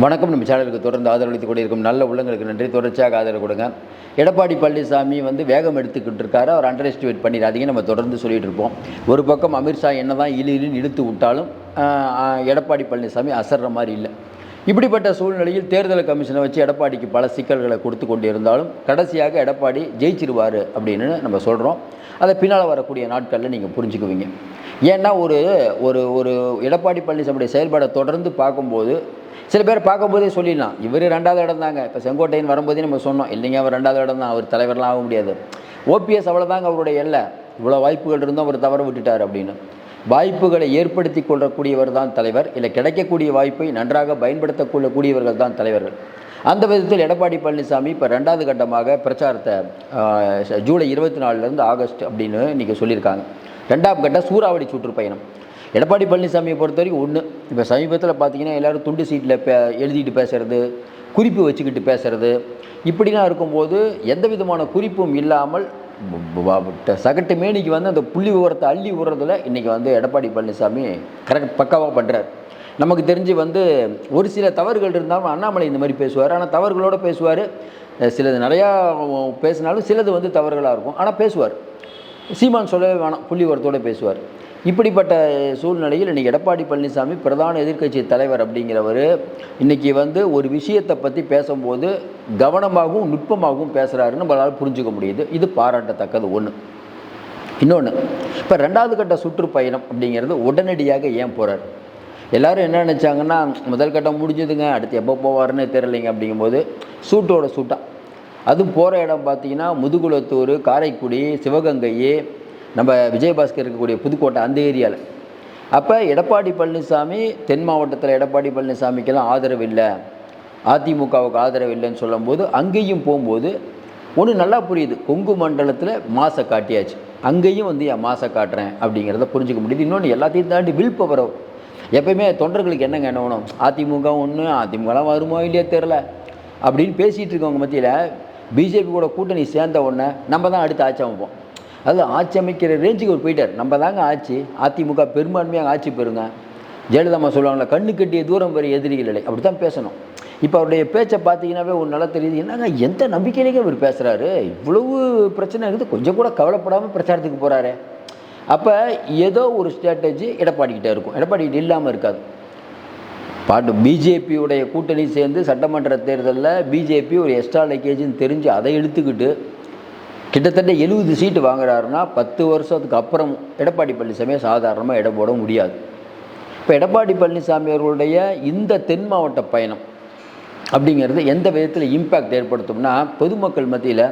வணக்கம். நம்ம சேனலுக்கு தொடர்ந்து ஆதரவளித்துக் கொண்டிருக்கும் நல்ல உள்ளங்களுக்கு நன்றி. தொடர்ச்சியாக ஆதரவு கொடுங்க. எடப்பாடி பழனிசாமி வேகம் எடுத்துக்கிட்டு இருக்காரு. அவர் அண்டர் எஸ்டிமேட் பண்ணிடாதீங்க. நம்ம தொடர்ந்து சொல்லிட்டு இருப்போம். ஒரு பக்கம் அமித்ஷா என்னதான் இழுன்னு இழுத்து விட்டாலும் எடப்பாடி பழனிசாமி அசர்ற மாதிரி இல்லை. இப்படிப்பட்ட சூழ்நிலையில் தேர்தல் கமிஷனை வச்சு எடப்பாடிக்கு பல சிக்கல்களை கொடுத்து கொண்டு இருந்தாலும் கடைசியாக எடப்பாடி ஜெயிச்சிருவார் அப்படின்னு நம்ம சொல்கிறோம். அதை பின்னால் வரக்கூடிய நாட்களில் நீங்கள் புரிஞ்சுக்குவீங்க. ஏன்னா ஒரு ஒரு ஒரு எடப்பாடி பழனிசாமியுடைய செயல்பாடை தொடர்ந்து பார்க்கும்போது சில பேர் பார்க்கும்போதே சொல்லிடலாம், இவர் 2வது இடம் தாங்க. இப்போ செங்கோட்டையன் வரும்போதே நம்ம சொன்னோம், இல்லைங்க அவர் 2வது இடம் தான், அவர் தலைவரெலாம் ஆக முடியாது. ஓபிஎஸ் அவ்வளோதாங்க அவருடைய எல்லை, இவ்வளோ வாய்ப்புகள் இருந்தும் அவர் தவற விட்டுட்டார் அப்படின்னு. வாய்ப்புகளை ஏற்படுத்தி கொள்ளக்கூடியவர் தான் தலைவர், இல்லை கிடைக்கக்கூடிய வாய்ப்பை நன்றாக பயன்படுத்தக்கூடியவர்கள் தான் தலைவர்கள். அந்த விதத்தில் எடப்பாடி பழனிசாமி இப்போ 2வது கட்டமாக பிரச்சாரத்தை ஜூலை 24 ஆகஸ்ட் அப்படின்னு இன்றைக்கி சொல்லியிருக்காங்க. 2ஆம் கட்ட சூறாவளி சுற்றுப்பயணம். எடப்பாடி பழனிசாமியை பொறுத்த வரைக்கும் ஒன்று, இப்போ சமீபத்தில் பார்த்தீங்கன்னா எல்லோரும் துண்டு சீட்டில் எழுதிட்டு பேசுகிறது, குறிப்பு வச்சுக்கிட்டு பேசுகிறது, இப்படிலாம் இருக்கும்போது எந்த விதமான குறிப்பும் இல்லாமல் சகட்டு மேனிக்கு அந்த புள்ளி விவரத்தை அள்ளி விடுறதுல இன்றைக்கி எடப்பாடி பழனிசாமி பக்காவாக பண்ணுறார். நமக்கு தெரிஞ்சு ஒரு சில தவறுகள் இருந்தாலும் அண்ணாமலை இந்த மாதிரி பேசுவார். ஆனால் தவறுகளோடு பேசுவார். சிலது நிறையா பேசினாலும் சிலது தவறுகளாக இருக்கும், ஆனால் பேசுவார். சீமான் சொல்லவே வேணாம், புள்ளி விவரத்தோடு பேசுவார். இப்படிப்பட்ட சூழ்நிலையில் இன்றைக்கி எடப்பாடி பழனிசாமி பிரதான எதிர்க்கட்சி தலைவர் அப்படிங்கிறவர் இன்றைக்கி ஒரு விஷயத்தை பற்றி பேசும்போது கவனமாகவும் நுட்பமாகவும் பேசுகிறாருன்னு நம்மளால் புரிஞ்சுக்க முடியுது. இது பாராட்டத்தக்கது ஒன்று. இன்னொன்று, இப்போ 2வது கட்ட சுற்றுப்பயணம் அப்படிங்கிறது உடனடியாக ஏன் போகிறார்? எல்லோரும் என்ன நினச்சாங்கன்னா, முதல் கட்டம் முடிஞ்சதுங்க, அடுத்து எப்போ போவார்னு தெரியலைங்க. அப்படிங்கும்போது சூட்டோட சூட்டாக அதுவும் போகிற இடம் பார்த்திங்கன்னா முதுகுளத்தூர், காரைக்குடி, சிவகங்கை, நம்ம விஜயபாஸ்கர் இருக்கக்கூடிய புதுக்கோட்டை, அந்த ஏரியாவில். அப்போ எடப்பாடி பழனிசாமி தென் மாவட்டத்தில் எடப்பாடி பழனிசாமிக்கெல்லாம் ஆதரவு இல்லை, அதிமுகவுக்கு ஆதரவு இல்லைன்னு சொல்லும்போது அங்கேயும் போகும்போது ஒன்று நல்லா புரியுது, கொங்கு மண்டலத்தில் மாசை காட்டியாச்சு, அங்கேயும் என் மாசை காட்டுறேன் அப்படிங்கிறத புரிஞ்சுக்க முடியுது. இன்னொன்று, எல்லாத்தையும் தாண்டி வில் பவர். எப்பயுமே தொண்டர்களுக்கு என்னங்க என்ன வேணும், அதிமுக ஒன்று, அதிமுகலாம் வருமோ இல்லையோ தெரில அப்படின்னு பேசிகிட்டு இருக்கவங்க மத்தியில் பிஜேபி கூட கூட்டணி சேர்ந்த உடனே நம்ம தான் அடுத்து ஆட்சி அமைப்போம், அது ஆட்சி அமைக்கிற ரேஞ்சுக்கு ஒரு போயிட்டார். நம்ம தாங்க ஆட்சி, அதிமுக பெரும்பான்மையாக ஆட்சி பெறுங்க. ஜெயலலிதா சொல்லுவாங்களா, கண்ணு கட்டிய தூரம் வரை எதிரிகள் இல்லை, அப்படி தான் பேசணும். இப்போ அவருடைய பேச்சை பார்த்தீங்கன்னாவே ஒரு நல்லா தெரியுது, என்னங்க எந்த நம்பிக்கையிலேயே இவர் பேசுகிறாரு, இவ்வளவு பிரச்சனை இருக்குது, கொஞ்சம் கூட கவலைப்படாமல் பிரச்சாரத்துக்கு போகிறாரு. அப்போ ஏதோ ஒரு ஸ்ட்ராட்டஜி எடப்பாடிக்கிட்ட இருக்கும், எடப்பாடிக்கிட்ட இல்லாமல் இருக்காது. பிஜேபியுடைய கூட்டணி சேர்ந்து சட்டமன்ற தேர்தலில் பிஜேபி ஒரு எக்ஸ்ட்ரா லக்கேஜ்னு தெரிஞ்சு அதை இழுத்துக்கிட்டு கிட்டத்தட்ட 70 சீட்டு வாங்குறாருன்னா 10 வருஷத்துக்கு அப்புறம் எடப்பாடி பழனிசாமியை சாதாரணமாக இடம் போட முடியாது. இப்போ எடப்பாடி பழனிசாமி அவர்களுடைய இந்த தென் மாவட்ட பயணம் அப்படிங்கிறது எந்த விதத்தில் இம்பேக்ட் ஏற்படுத்தும்னா, பொதுமக்கள் மத்தியில்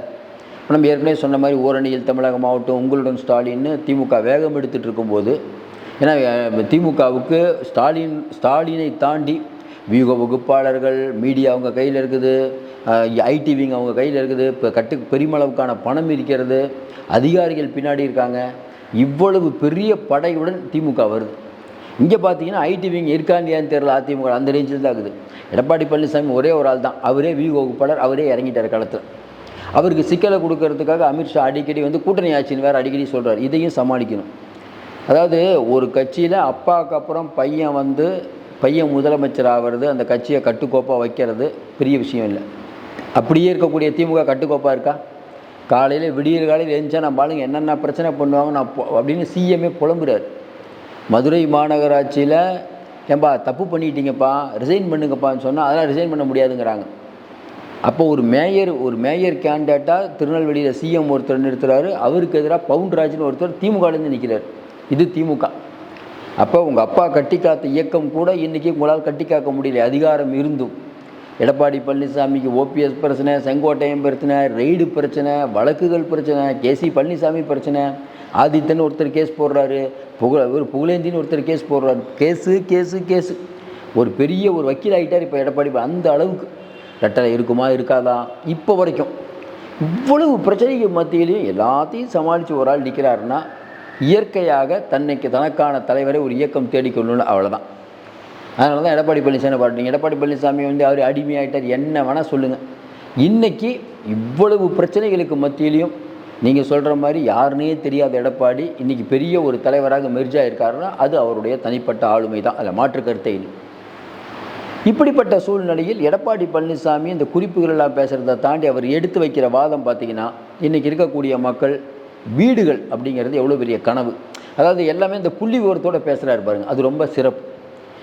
நம்ம ஏற்கனவே சொன்ன மாதிரி ஓரணியில் தமிழக மாவட்டம், உங்களுடன் ஸ்டாலின்னு திமுக வேகம் எடுத்துகிட்டு இருக்கும்போது, ஏன்னா திமுகவுக்கு ஸ்டாலினை தாண்டி வியூக வகுப்பாளர்கள், மீடியா அவங்க கையில் இருக்குது, ஐடிவிங்க அவங்க கையில் இருக்குது, இப்போ பெருமளவுக்கான பணம் இருக்கிறது, அதிகாரிகள் பின்னாடி இருக்காங்க. இவ்வளவு பெரிய படையுடன் திமுக வருது. இங்கே பார்த்தீங்கன்னா ஐடிவிங்க இருக்காண்டியான்னு தெரியல, அதிமுக அந்த ரேஞ்சில் தான் இருக்குது. எடப்பாடி பழனிசாமி ஒரே ஒரு ஆள் தான், அவரே வியூக வகுப்பாளர், அவரே இறங்கிட்டார் களத்தில். அவருக்கு சிக்கலை கொடுக்கறதுக்காக அமித்ஷா அடிக்கடி கூட்டணி ஆட்சின்னு வேறு அடிக்கடி சொல்கிறார். இதையும் சமாளிக்கணும். அதாவது ஒரு கட்சியில் அப்பாவுக்கு அப்புறம் பையன் முதலமைச்சர் ஆகிறது, அந்த கட்சியை கட்டுக்கோப்பாக வைக்கிறது பெரிய விஷயம் இல்லை. அப்படியே இருக்கக்கூடிய திமுக கட்டுக்கோப்பாக இருக்கா? காலையில் விடியல் காலையில் எழுந்தா நம்ம ஆளுங்க என்னென்ன பிரச்சனை பண்ணுவாங்க அப்படின்னு சிஎம்ஏ புலம்புறார். மதுரை மாநகராட்சியில் ஏன்பா தப்பு பண்ணிட்டீங்கப்பா, ரிசைன் பண்ணுங்கப்பான்னு சொன்னால் அதெல்லாம் ரிசைன் பண்ண முடியாதுங்கிறாங்க. அப்போ ஒரு மேயர் கேண்டிடேட்டாக திருநெல்வேலியில் சிஎம் ஒருத்தர் நிறுத்துறாரு, அவருக்கு எதிராக பவுன்ராஜ்னு ஒருத்தர் திமுகலேருந்து நிற்கிறார். இது திமுக. அப்போ உங்கள் அப்பா கட்டி காத்த இயக்கம் கூட இன்றைக்கி உங்களால் கட்டி காக்க முடியல, அதிகாரம் இருந்தும். எடப்பாடி பழனிசாமிக்கு ஓபிஎஸ் பிரச்சனை, செங்கோட்டையன் பிரச்சனை, ரெய்டு பிரச்சனை, வழக்குகள் பிரச்சனை, கேசி பழனிசாமி பிரச்சனை, ஆதித்தன் ஒருத்தர் கேஸ் போடுறாரு, புகழேந்தின்னு ஒருத்தர் கேஸ் போடுறாரு, கேஸு ஒரு பெரிய ஒரு வக்கீல் ஆகிட்டார் இப்போ எடப்பாடி. அந்த அளவுக்கு ரெட்டலை இருக்குமா இருக்காதா இப்போ வரைக்கும் இவ்வளவு பிரச்சனைக்கு மத்தியிலையும் எல்லாத்தையும் சமாளித்து ஒரு ஆள் நிற்கிறாருன்னா, இயற்கையாக தனக்கான தலைவரை ஒரு இயக்கம் தேடிக்கொள்ளணும், அவ்வளோதான். அதனால தான் எடப்பாடி பழனிசாமி பாருங்க, எடப்பாடி பழனிசாமி அவர் அடிமையாகிட்டார், என்ன வேணால் சொல்லுங்கள். இன்றைக்கி இவ்வளவு பிரச்சனைகளுக்கு மத்தியிலையும் நீங்கள் சொல்கிற மாதிரி யாருன்னே தெரியாத எடப்பாடி இன்றைக்கி பெரிய ஒரு தலைவராக மெர்ஜாக இருக்காருன்னா அது அவருடைய தனிப்பட்ட ஆளுமை தான், அதில் மாற்று கருத்தை இல்லை. இப்படிப்பட்ட சூழ்நிலையில் எடப்பாடி பழனிசாமி இந்த குறிப்புகள் எல்லாம் பேசுகிறத தாண்டி அவர் எடுத்து வைக்கிற வாதம் பார்த்திங்கன்னா, இன்றைக்கி இருக்கக்கூடிய மக்கள் வீடுகள் அப்படிங்கிறது எவ்வளோ பெரிய கனவு. அதாவது எல்லாமே இந்த புள்ளி விவரத்தோடு பேசுகிறாரு பாருங்க, அது ரொம்ப சிறப்பு.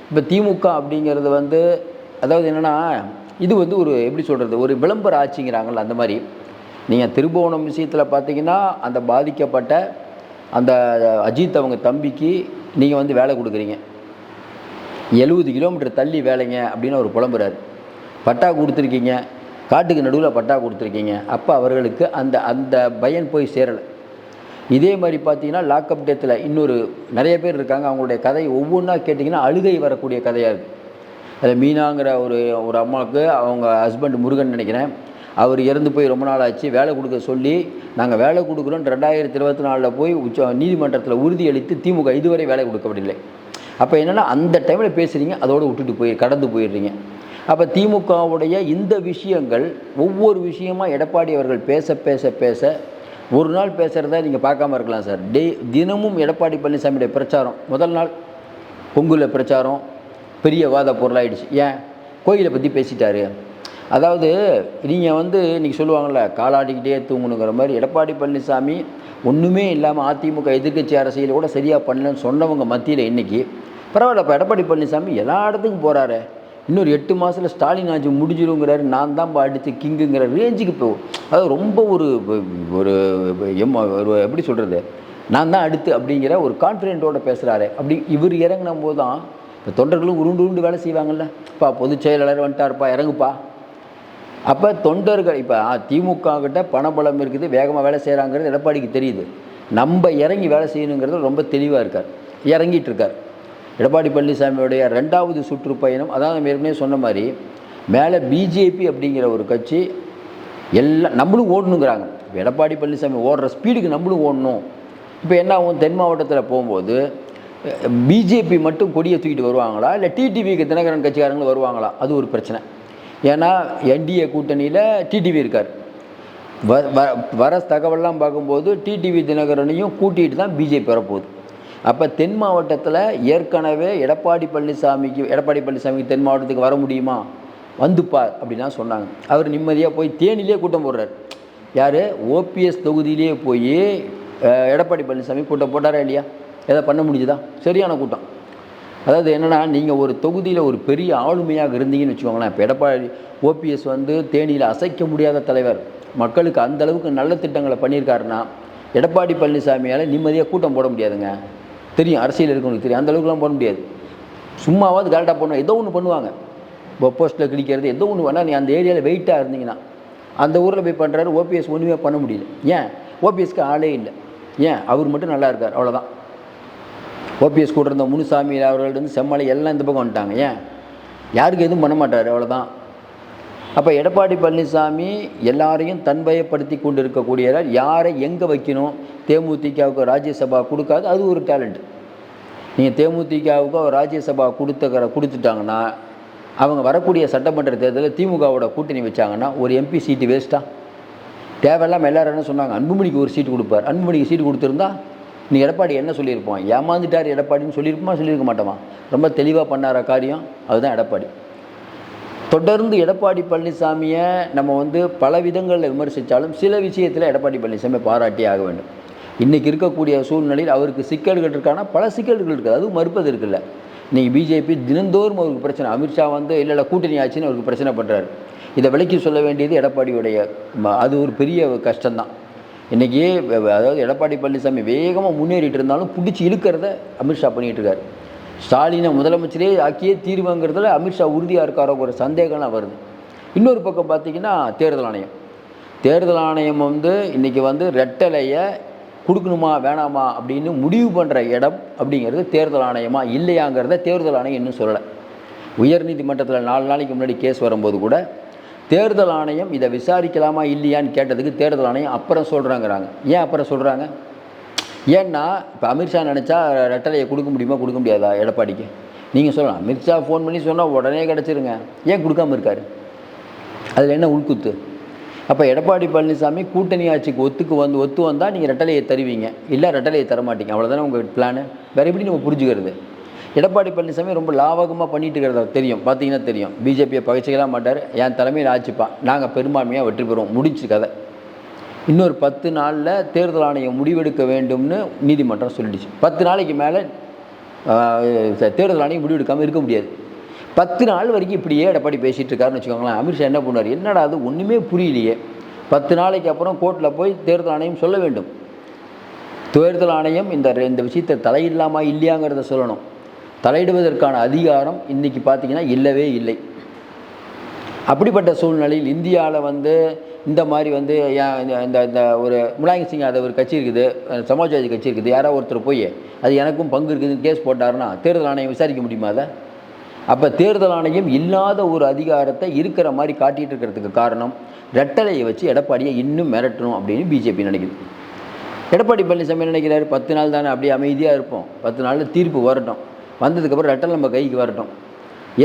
இப்போ திமுக அப்படிங்கிறது வந்து அதாவது என்னென்னா, இது வந்து ஒரு எப்படி சொல்கிறது, ஒரு விளம்பர ஆட்சிங்கிறாங்கல்ல, அந்த மாதிரி. நீங்கள் திருபுவனம் விஷயத்தில் பார்த்தீங்கன்னா, அந்த பாதிக்கப்பட்ட அந்த அஜித் அவங்க தம்பிக்கு நீங்கள் வந்து வேலை கொடுக்குறீங்க, 70 கிலோமீட்டர் தள்ளி வேலைங்க அப்படின்னு அவர் புலம்புறாரு. பட்டா கொடுத்துருக்கீங்க, காட்டுக்கு நடுவில் பட்டா கொடுத்துருக்கீங்க, அப்போ அவர்களுக்கு அந்த அந்த பயன் போய் சேரலை. இதே மாதிரி பார்த்தீங்கன்னா லாக்அப் டெத்தில் இன்னொரு நிறைய பேர் இருக்காங்க, அவங்களுடைய கதை ஒவ்வொன்றா கேட்டிங்கன்னா அழுகை வரக்கூடிய கதையாக இருக்குது. அதில் மீனாங்கிற ஒரு அம்மாவுக்கு அவங்க ஹஸ்பண்ட் முருகன் நினைக்கிறேன், அவர் இறந்து போய் ரொம்ப நாள் ஆச்சு. வேலை கொடுக்க சொல்லி நாங்கள் வேலை கொடுக்குறோம் 2024 போய் நீதிமன்றத்தில் உறுதியளித்து திமுக இதுவரை வேலை கொடுக்கவில்லை. அப்போ என்னென்னா அந்த டைமில் பேசுகிறீங்க, அதோடு விட்டுட்டு கடந்து போயிடுறீங்க. அப்போ திமுகவுடைய இந்த விஷயங்கள் ஒவ்வொரு விஷயமாக எடப்பாடி அவர்கள் பேச பேச பேச ஒரு நாள் பேசுகிறத நீங்கள் பார்க்காம இருக்கலாம் சார். தினமும் எடப்பாடி பழனிசாமியுடைய பிரச்சாரம், முதல் நாள் பொங்கலில் பிரச்சாரம் பெரிய வாத பொருளாயிடுச்சு. ஏன்? கோயிலை பற்றி பேசிட்டாரு. அதாவது நீங்கள் வந்து இன்றைக்கி சொல்லுவாங்கள்ல, காலாடிக்கிட்டே தூங்கணுங்கிற மாதிரி எடப்பாடி பழனிசாமி ஒன்றுமே இல்லாமல் அதிமுக எதிர்க்கட்சி அரசியல் கூட சரியாக பண்ணலன்னு சொன்னவங்க மத்தியில் இன்றைக்கி பரவாயில்ல, இப்போ எடப்பாடி பழனிசாமி எல்லா இடத்துக்கும் போகிறாரு, இன்னொரு 8 மாதத்தில் ஸ்டாலின் ஆட்சி முடிஞ்சிடுங்கிறாரு, நான் தான் அடித்து கிங்குங்கிற ரேஞ்சுக்கு போகும். அதாவது ரொம்ப ஒரு எப்படி சொல்கிறது, நான் தான் அடுத்து அப்படிங்கிற ஒரு கான்ஃபிடென்ட்டோடு பேசுகிறாரு. அப்படி இவர் இறங்கின போது தான் இப்போ தொண்டர்களும் உருண்டு வேலை செய்வாங்கள்ல, இப்போ பொதுச் செயலாளர் வந்துட்டார்ப்பா இறங்குப்பா. அப்போ தொண்டர்கள் இப்போ திமுக கிட்ட பணபலம் இருக்குது, வேகமாக வேலை செய்கிறாங்கிறது எடப்பாடிக்கு தெரியுது. நம்ம இறங்கி வேலை செய்யணுங்கிறது ரொம்ப தெளிவாக இருக்கார், இறங்கிட்டு இருக்கார். எடப்பாடி பழனிசாமியோடைய 2வது சுற்றுப்பயணம், அதான் நம்ம ஏற்கனவே சொன்ன மாதிரி மேலே பிஜேபி அப்படிங்கிற ஒரு கட்சி எல்லாம் நம்மளும் ஓடணுங்கிறாங்க. இப்போ எடப்பாடி பழனிசாமி ஓடுற ஸ்பீடுக்கு நம்மளும் ஓடணும். இப்போ என்ன ஆகும், தென் மாவட்டத்தில் போகும்போது பிஜேபி மட்டும் கொடியை தூக்கிட்டு வருவாங்களா, இல்லை டிடிவிக்கு தினகரன் கட்சிக்காரங்களும் வருவாங்களா, அது ஒரு பிரச்சனை. ஏன்னா என்டிஏ கூட்டணியில் டிடிவி இருக்கார். வர தகவல்லாம் பார்க்கும்போது டிடிவி தினகரனையும் கூட்டிகிட்டு தான் பிஜேபி வரப்போகுது. அப்போ தென் மாவட்டத்தில் ஏற்கனவே எடப்பாடி பழனிசாமிக்கு தென் மாவட்டத்துக்கு வர முடியுமா, வந்துப்பார் அப்படின்லாம் சொன்னாங்க. அவர் நிம்மதியாக போய் தேனிலே கூட்டம் போடுறார். யார்? ஓபிஎஸ் தொகுதியிலே போய் எடப்பாடி பழனிசாமி கூட்டம் போட்டாரா இல்லையா? எதை பண்ண முடிஞ்சுதா? சரியான கூட்டம். அதாவது என்னென்னா, நீங்கள் ஒரு தொகுதியில் ஒரு பெரிய ஆளுமையாக இருந்தீங்கன்னு வச்சுக்கோங்களேன். இப்போ எடப்பாடி ஓபிஎஸ் வந்து தேனியில் அசைக்க முடியாத தலைவர், மக்களுக்கு அந்தளவுக்கு நல்ல திட்டங்களை பண்ணியிருக்காருன்னா எடப்பாடி பழனிசாமியால் நிம்மதியாக கூட்டம் போட முடியாதுங்க. தெரியும், அரசியல் இருக்கவங்களுக்கு தெரியும், அந்தளவுக்குலாம் போட முடியாது. சும்மாவது கரெக்டாக பண்ணுவாங்க, ஏதோ ஒன்று பண்ணுவாங்க. இப்போ போஸ்ட்டில் கிழிக்கிறது ஏதோ ஒன்று வேணால். நீ அந்த ஏரியாவில் வெயிட்டாக இருந்தீங்கன்னா அந்த ஊரில் போய் பண்ணுறாரு. ஓபிஎஸ் ஒன்றுமே பண்ண முடியல. ஏன்? ஓபிஎஸ்க்கு ஆளே இல்லை. ஏன்? அவர் மட்டும் நல்லா இருக்கார், அவ்வளோதான். ஓபிஎஸ் கூட இருந்த முனுசாமி அவர்கள்ட்ட செம்மலை எல்லாம் இந்த பக்கம் வந்துட்டாங்க. ஏன்? யாருக்கு எதுவும் பண்ண மாட்டார், அவ்வளோதான். அப்போ எடப்பாடி பழனிசாமி எல்லாரையும் தன்வயப்படுத்தி கொண்டு இருக்கக்கூடியவர். யாரை எங்கே வைக்கணும், தேமுதிகவுக்கு ராஜ்யசபா கொடுக்காது, அது ஒரு டேலண்ட். நீங்கள் தேமுதிகவுக்கு ராஜ்யசபா கொடுத்துட்டாங்கன்னா அவங்க வரக்கூடிய சட்டமன்ற தேர்தலில் திமுகவோட கூட்டணி வச்சாங்கன்னா ஒரு எம்பி சீட்டு வேஸ்ட்டாக தேவையில்லாமல் எல்லோரும் என்ன சொன்னாங்க, அன்புமணிக்கு ஒரு சீட்டு கொடுப்பார். அன்புமணிக்கு சீட்டு கொடுத்துருந்தா நீ எடப்பாடி என்ன சொல்லியிருப்போம், ஏமாந்துட்டார் எடப்பாடின்னு சொல்லியிருக்க மாட்டோமா? ரொம்ப தெளிவாக பண்ணார காரியம் அதுதான் எடப்பாடி. தொடர்ந்து எடப்பாடி பழனிசாமியை நம்ம வந்து பல விதங்களில் விமர்சித்தாலும் சில விஷயத்தில் எடப்பாடி பழனிசாமி பாராட்டி ஆக வேண்டும். இன்றைக்கி இருக்கக்கூடிய சூழ்நிலையில் அவருக்கு சிக்கல்கள் இருக்கானா, பல சிக்கல்கள் இருக்குது, அதுவும் மறுப்பது இருக்குல்ல. இன்றைக்கி பிஜேபி தினந்தோறும் அவருக்கு பிரச்சனை. அமித்ஷா வந்து இல்லை கூட்டணி ஆச்சுன்னு அவருக்கு பிரச்சனை பண்ணுறாரு. இதை விலைக்கு சொல்ல வேண்டியது எடப்பாடியுடைய, அது ஒரு பெரிய கஷ்டம்தான். இன்றைக்கி அதாவது எடப்பாடி பழனிசாமி வேகமாக முன்னேறிட்டு இருந்தாலும் பிடிச்சி இழுக்கிறத அமித்ஷா பண்ணிகிட்டு இருக்கார். ஸ்டாலினை முதலமைச்சரே ஆக்கியே தீர்வுங்கிறதுல அமித்ஷா உறுதியாக இருக்காரோ ஒரு சந்தேகம்லாம் வருது. இன்னொரு பக்கம் பார்த்திங்கன்னா தேர்தல் ஆணையம் வந்து இன்றைக்கி வந்து ரெட்டலையை கொடுக்கணுமா வேணாமா அப்படின்னு முடிவு பண்ணுற இடம் அப்படிங்கிறது தேர்தல் ஆணையமா இல்லையாங்கிறத தேர்தல் ஆணையம் இன்னும் சொல்லலை. உயர்நீதிமன்றத்தில் 4 நாளைக்கு முன்னாடி கேஸ் வரும்போது கூட தேர்தல் ஆணையம் இதை விசாரிக்கலாமா இல்லையான்னு கேட்டதுக்கு தேர்தல் ஆணையம் அப்புறம் சொல்கிறாங்கிறாங்க. ஏன் அப்புறம் சொல்கிறாங்க? ஏன்னா இப்போ அமித்ஷா நினச்சா ரெட்டலையை கொடுக்க முடியுமா, கொடுக்க முடியாதா எடப்பாடிக்கு? நீங்கள் சொல்லலாம், அமித்ஷா ஃபோன் பண்ணி சொன்னால் உடனே கிடச்சிருங்க, ஏன் கொடுக்காமல் இருக்கார்? அதில் என்ன உள்குத்து? அப்போ எடப்பாடி பழனிசாமி கூட்டணி ஆட்சிக்கு ஒத்து வந்தால் நீங்கள் ரெட்டலையை தருவீங்க, இல்லை ரெட்டலையை தரமாட்டீங்க, அவ்வளோதானே உங்கள் பிளானு. வேறு எப்படி நம்ம புரிஞ்சுக்கிறது? எடப்பாடி பழனிசாமி ரொம்ப லாவகமாக பண்ணிட்டு இருக்கிறதா தெரியும், பார்த்தீங்கன்னா தெரியும். பிஜேபியை பகைச்சிக்கலாம் மாட்டார், என் தலைமையில் ஆட்சிப்பான், நாங்கள் பெரும்பான்மையாக வெற்றி பெறுவோம், முடிச்சு கதை. இன்னொரு 10 நாளில் தேர்தல் ஆணையம் முடிவெடுக்க வேண்டும்னு நீதிமன்றம் சொல்லிடுச்சு. 10 நாளைக்கு மேலே தேர்தல் ஆணையம் முடிவெடுக்காமல் இருக்க முடியாது. 10 நாள் வரைக்கும் இப்படியே எடப்பாடி பேசிகிட்டு இருக்காருன்னு வச்சுக்கோங்களேன். அமித்ஷா என்ன பண்ணுவார், என்னடா அது ஒன்றுமே புரியலையே, 10 நாளைக்கு அப்புறம் கோர்ட்டில் போய் தேர்தல் ஆணையம் சொல்ல வேண்டும். தேர்தல் ஆணையம் இந்த விஷயத்தை தலையிடலாமா இல்லையாங்கிறத சொல்லணும். தலையிடுவதற்கான அதிகாரம் இன்றைக்கி பார்த்திங்கன்னா இல்லவே இல்லை. அப்படிப்பட்ட சூழ்நிலையில் இந்தியாவில் இந்த மாதிரி இந்த ஒரு முலாயம் சிங் யாதவ் ஒரு கட்சி இருக்குது, சமாஜ்வாதி கட்சி இருக்குது, யாராவது ஒருத்தர் போய் அது எனக்கும் பங்கு இருக்குதுன்னு கேஸ் போட்டாருன்னா தேர்தல் ஆணையம் விசாரிக்க முடியுமா அதை? அப்போ தேர்தல் ஆணையம் இல்லாத ஒரு அதிகாரத்தை இருக்கிற மாதிரி காட்டிகிட்டு இருக்கிறதுக்கு காரணம் ரெட்டலையை வச்சு எடப்பாடியை இன்னும் மிரட்டணும் அப்படின்னு பிஜேபி நினைக்குது. எடப்பாடி பழனிசாமி நினைக்கிறாரு 10 நாள் தானே அப்படியே அமைதியாக இருப்போம், 10 நாளில் தீர்ப்பு வரட்டும், வந்ததுக்கப்புறம் ரெட்டல் நம்ம கைக்கு வரட்டும்.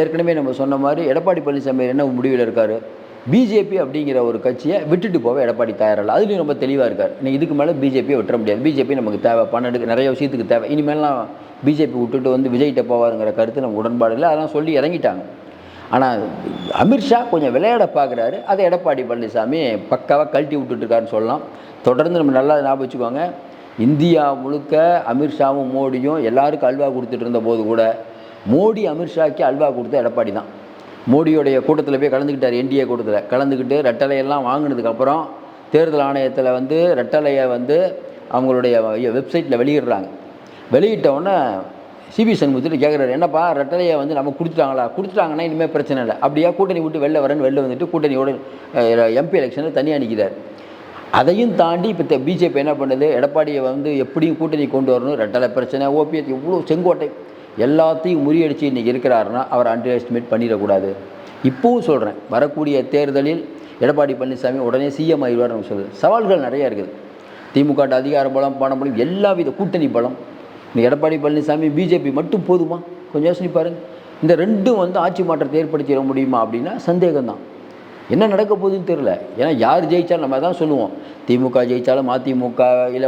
ஏற்கனவே நம்ம சொன்ன மாதிரி எடப்பாடி பழனிசாமி என்ன முடிவில் இருக்கார், பிஜேபி அப்படிங்கிற ஒரு கட்சியை விட்டுட்டு போக எடப்பாடி தயாரில்லை. அதுலேயும் ரொம்ப தெளிவாக இருக்கார். இன்னைக்கு இதுக்கு மேலே பிஜேபியை விட்டுற முடியாது, பிஜேபி நமக்கு தேவை, பன்னெண்டுக்கு நிறைய விஷயத்துக்கு தேவை, இனிமேலாம் பிஜேபி விட்டுட்டு விஜய்கிட்ட போவாருங்கிற கருத்து நம்ம உடன்பாடு இல்லை, அதெல்லாம் சொல்லி இறங்கிட்டாங்க. ஆனால் அமித்ஷா கொஞ்சம் விளையாட பார்க்குறாரு, அதை எடப்பாடி பழனிசாமி பக்காவாக கழட்டி விட்டுட்டுருக்காருன்னு சொல்லலாம். தொடர்ந்து நம்ம நல்லா ஞாபகம் வச்சுக்கோங்க, இந்தியா முழுக்க அமித்ஷாவும் மோடியும் எல்லாருக்கும் அல்வா கொடுத்துட்டு இருந்த போது கூட மோடி அமித்ஷாக்கு அல்வா கொடுத்த எடப்பாடி தான். மோடியோடைய கூட்டத்தில் போய் கலந்துக்கிட்டார், என்டிஏ கூட்டத்தில் கலந்துக்கிட்டு ரெட்டலையெல்லாம் வாங்கினதுக்கப்புறம் தேர்தல் ஆணையத்தில் ரெட்டலையை அவங்களுடைய வெப்சைட்டில் வெளியிடுறாங்க. வெளியிட்டவுடனே சிபி சண்முகத்தில் கேட்குறாரு, என்னப்பா ரெட்டலையை நம்ம கொடுத்துட்டாங்கன்னா இனிமேல் பிரச்சனை இல்லை, அப்படியா கூட்டணி விட்டு வெளில வந்துட்டு கூட்டணியோட எம்பி எலெக்ஷனில் தனியாக நிற்கிறார். அதையும் தாண்டி இப்போ பிஜேபி என்ன பண்ணுது, எடப்பாடியை எப்படியும் கூட்டணி கொண்டு வரணும், ரெட்டலை பிரச்சனை, ஓபிஎஸ் இவ்வளோ செங்கோட்டை எல்லாத்தையும் முறியடித்து இன்றைக்கி இருக்கிறாருன்னா அவர் அண்டர் எஸ்டிமேட் பண்ணிடக்கூடாது. இப்போவும் சொல்கிறேன், வரக்கூடிய தேர்தலில் எடப்பாடி பழனிசாமி உடனே சிஎம் ஆகிடுவார். நம்ம சொல்லுது சவால்கள் நிறையா இருக்குது. திமுக அதிகார பலம், பண பலம், எல்லா வித கூட்டணி பலம். இந்த எடப்பாடி பழனிசாமி பிஜேபி மட்டும் போதுமா? கொஞ்சம் யோசனை பாருங்கள். இந்த ரெண்டும் ஆட்சி மாற்றத்தை ஏற்படுத்திட முடியுமா அப்படின்னா சந்தேகம்தான். என்ன நடக்க போகுதுன்னு தெரியல. ஏன்னா யார் ஜெயித்தாலும் நம்ம தான் சொல்லுவோம், திமுக ஜெயித்தாலும் அதிமுக இல்லை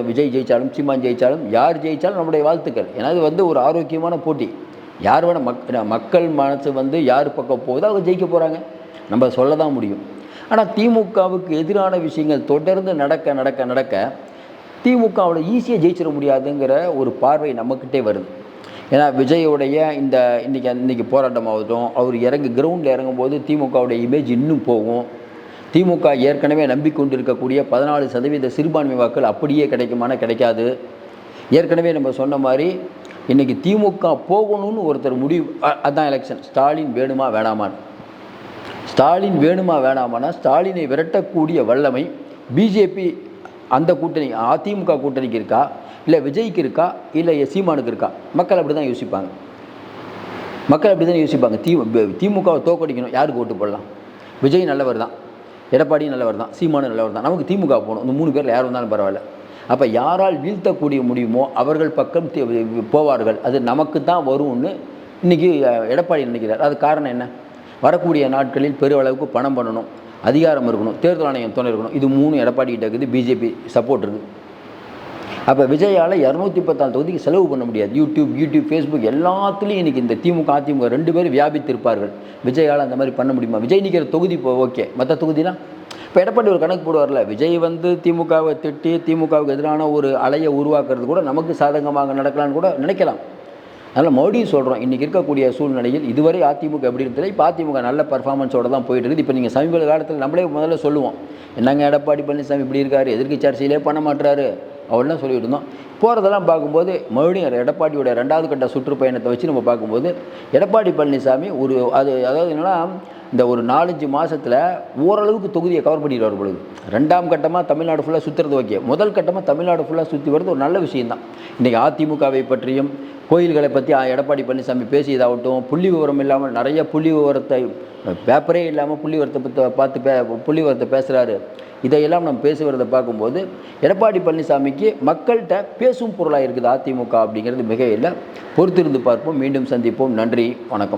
விஜய் ஜெயித்தாலும் சீமான் ஜெயித்தாலும் யார் ஜெயித்தாலும் நம்முடைய வாழ்த்துக்கள். ஏன்னா இது ஒரு ஆரோக்கியமான போட்டி. யார் வேணால் மக்கள் மனசு யார் பக்கம் போகுதோ அவங்க ஜெயிக்க போகிறாங்க, நம்ம சொல்ல தான் முடியும். ஆனால் திமுகவுக்கு எதிரான விஷயங்கள் தொடர்ந்து நடக்க திமுகவோட ஈஸியாக ஜெயிச்சிட முடியாதுங்கிற ஒரு பார்வை நம்மக்கிட்டே வருது. ஏன்னா விஜயோடைய இன்றைக்கி போராட்டமாகட்டும், அவர் கிரவுண்டில் இறங்கும்போது திமுகவுடைய இமேஜ் இன்னும் போகும். திமுக ஏற்கனவே நம்பிக்கொண்டு இருக்கக்கூடிய 14% சிறுபான்மை வாக்கள் அப்படியே கிடைக்காது. ஏற்கனவே நம்ம சொன்ன மாதிரி இன்றைக்கி திமுக போகணும்னு ஒருத்தர் முடிவு, அதுதான் எலெக்ஷன். ஸ்டாலின் வேணுமா வேணாமான்னா ஸ்டாலினை விரட்டக்கூடிய வல்லமை பிஜேபி அந்த கூட்டணி அதிமுக கூட்டணிக்கு இருக்கா, இல்லை விஜய்க்கு இருக்கா, இல்லை சீமானுக்கு இருக்கா? மக்கள் அப்படி தான் யோசிப்பாங்க. திமுகவை தோக்கடிக்கணும், யாருக்கு ஓட்டு போடலாம்? விஜய் நல்லவர் தான், எடப்பாடி நல்லவர் தான், சீமானு நல்லவர் தான், நமக்கு திமுக போகணும். இந்த 3 பேரில் யார் வந்தாலும் பரவாயில்ல. அப்போ யாரால் வீழ்த்தக்கூடிய முடியுமோ அவர்கள் பக்கம் போவார்கள். அது நமக்கு தான் வரும்னு இன்றைக்கி எடப்பாடி நினைக்கிறார். அது காரணம் என்ன? வரக்கூடிய நாட்களில் பெருளவுக்கு பணம் பண்ணணும், அதிகாரம் இருக்கணும், தேர்தல் ஆணையம் துணை இருக்கணும். இது 3 எடப்பாடிகிட்ட இருக்குது, பிஜேபி சப்போர்ட் இருக்குது. அப்போ விஜயால் 214 தொகுதிக்கு செலவு பண்ண முடியாது. யூடியூப் ஃபேஸ்புக் எல்லாத்துலேயும் இன்றைக்கி இந்த திமுக அதிமுக 2 பேரும் வியாபித்திருப்பார்கள். விஜயால் அந்த மாதிரி பண்ண முடியுமா? விஜய் நிற்கிற தொகுதி இப்போ ஓகே, மற்ற தொகுதிலாம் இப்போ எடப்பாடி ஒரு கணக்கு போடுவார்ல, விஜய் திமுகவை திட்டி திமுகவுக்கு எதிரான ஒரு அலையை உருவாக்குறது கூட நமக்கு சாதகமாக நடக்கலான்னு கூட நினைக்கலாம். அதனால் மறுபடியும் சொல்கிறோம், இன்றைக்கி இருக்கக்கூடிய சூழ்நிலையில் இதுவரை அதிமுக எப்படி இருந்தது, இப்போ அதிமுக நல்ல பர்ஃபார்மன்ஸோடு தான் போயிட்டு இருக்குது. இப்போ நீங்கள் சமீப காலத்தில் நம்மளே முதல்ல சொல்லுவோம், என்னங்க எடப்பாடி பழனிசாமி இப்படி இருக்கார், எதிர்க்கட்சி அரசியலே பண்ண மாட்டுறாரு அவள்லாம் சொல்லிட்டு இருந்தோம். போகிறதெல்லாம் பார்க்கும்போது மறுபடியும் எடப்பாடியோட 2வது கட்ட சுற்றுப்பயணத்தை வச்சு நம்ம பார்க்கும்போது எடப்பாடி பழனிசாமி அதாவது என்னென்னா இந்த ஒரு 4-5 மாதத்தில் ஓரளவுக்கு தொகுதியை கவர் பண்ணிடுவார் பொழுது. 2ஆம் கட்டமாக தமிழ்நாடு ஃபுல்லாக சுற்றுறது ஓகே, முதல் கட்டமாக தமிழ்நாடு ஃபுல்லாக சுற்றி வருது ஒரு நல்ல விஷயந்தான். இன்றைக்கி அதிமுகவை பற்றியும் கோயில்களை பற்றி எடப்பாடி பழனிசாமி பேசியதாகட்டும், புள்ளி விவரம் இல்லாமல் நிறைய புள்ளி விவரத்தை பேப்பரே இல்லாமல் புள்ளி விவரத்தை பேசுகிறாரு. இதையெல்லாம் நம்ம பேசுகிறத பார்க்கும்போது எடப்பாடி பழனிசாமிக்கு மக்கள்கிட்ட பேசும் பொருளாக இருக்குது அதிமுக அப்படிங்கிறது மிக இல்லை. பொறுத்திருந்து பார்ப்போம். மீண்டும் சந்திப்போம். நன்றி, வணக்கம்.